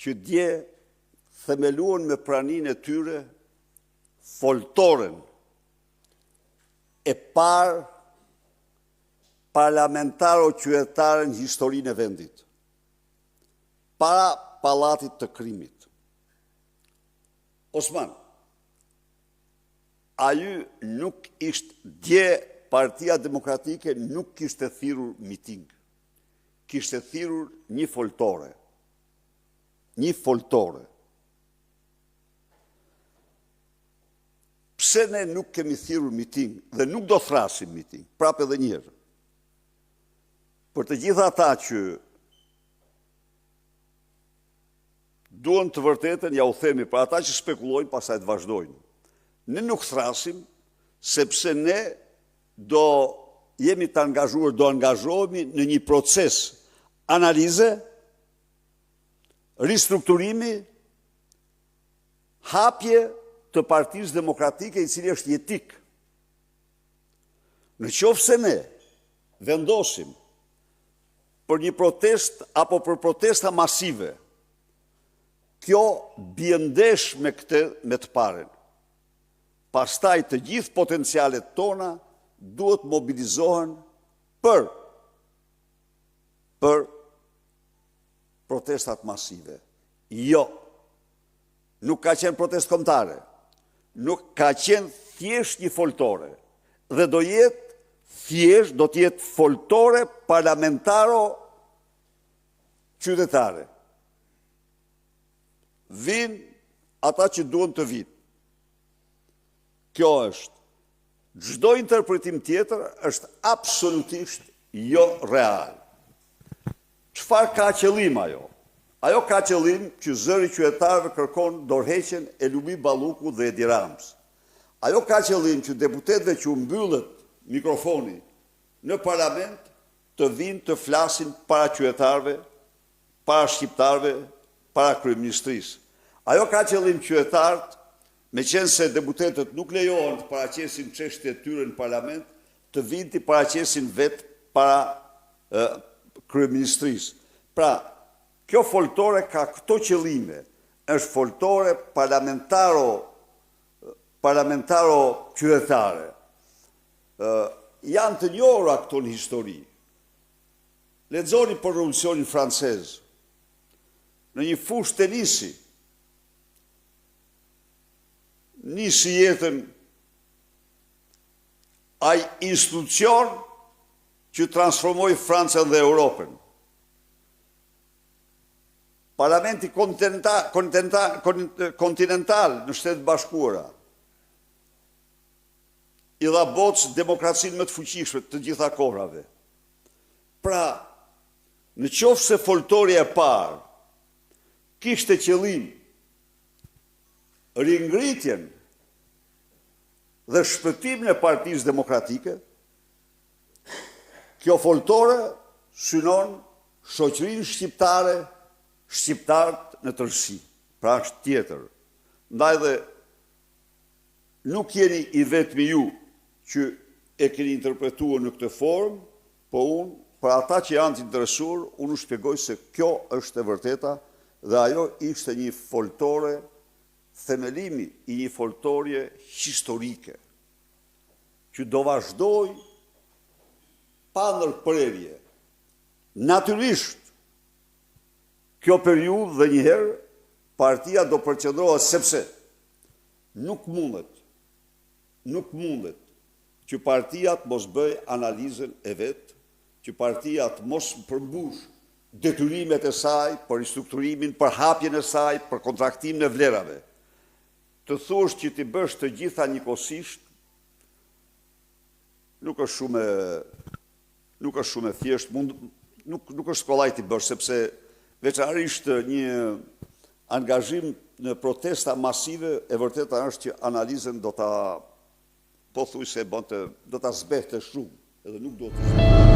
që dje themeluan me praninë e tyre foltoren e parë parlamentaro-qytetare në historinë e vendit, para pallatit të Krimit. Osman, ajo nuk ishte dje Partia Demokratike nuk kishte thirrur miting, kishte thirrur një foltore. Një foltore. Pse ne nuk kemi thirrur miting dhe nuk do thrasim miting, prapë edhe një herë. Për të gjitha ata që duan të vërtetën, ja u themi, për ata që spekulojnë, pastaj të vazhdojnë. Ne nuk thrasim, sepse ne do jemi të angazhuar, do angazhohemi në një proces analize, ristrukturimi, hapje të Partisë Demokratike, i cili është jetik. Në qoftë se ne vendosim për një protest apo për protesta masive, kjo bie ndesh me të paren. Pastaj të gjithë potencialet tona duhet mobilizohen për protestat masive. Jo, nuk ka qenë protest kombëtare, nuk ka qenë thjesht një foltore, dhe do të jetë foltore parlamentaro qytetare. Vinë ata që duhen të vinë. Kjo është. Çdo interpretim tjetër është absolutisht jo real. Çfarë ka qëllim ajo? Ajo ka qëllim që zëri qytetarëve kërkon dorëheqjen e Lumi Ballukut dhe Edi Ramës. Ajo ka qëllim që deputetëve që u mbyllet mikrofoni në parlament të vinë të flasin para qytetarëve, para shqiptarëve, para kryeministrisë. Ajo ka qëllim qytetarët, me qenë se deputetët nuk lejohen të paraqesin çështjet e tyre në parlament, të vinë të paraqesin vetë para kryeministrisë. Pra, kjo foltore ka këto qëllime, është foltore parlamentaro qytetare. Janë të njohura këto në histori. Lexoni për revolucionin francez. Në një fushë tenisi, nisi jetën ai institucion që transformoi Francën dhe Europën. Parlamenti kontinental në Shtetet Bashkuara i dha bocë demokracinë më të fuqishme të gjitha kohrave. Pra, në qoftë se foltorja e parë kishte qëllim ringritjen dhe shpëtimin e Partisë Demokratike, kjo foltore synon shoqërinë shqiptare, shqiptarët në tërësi. Pra është tjetër. Ndaj dhe nuk jeni i vetmi ju që e keni interpretuar në këtë formë, po unë, për ata që janë të interesuar, unë shpjegoj se kjo është e vërteta dhe ajo ishte një foltore, themelimi i një foltorje historike, që do vazhdoj pa ndërprerje. Natyrisht, kjo periudhë dhe njëherë, partia do përqendrohet sepse nuk mundet që partia të mos bëj analizën e vetë, që partia të mos përmbush detyrimet e saj për ristrukturimin, për hapjen e saj, për kontraktimin e vlerave. Të thuash që ti bësh të gjitha njëkohësisht, nuk është shumë e thjesht, nuk është kollaj t'i bësh, sepse veçanërisht një angazhim në protesta masive, e vërteta është që analizën do ta zbehte shumë, edhe nuk do të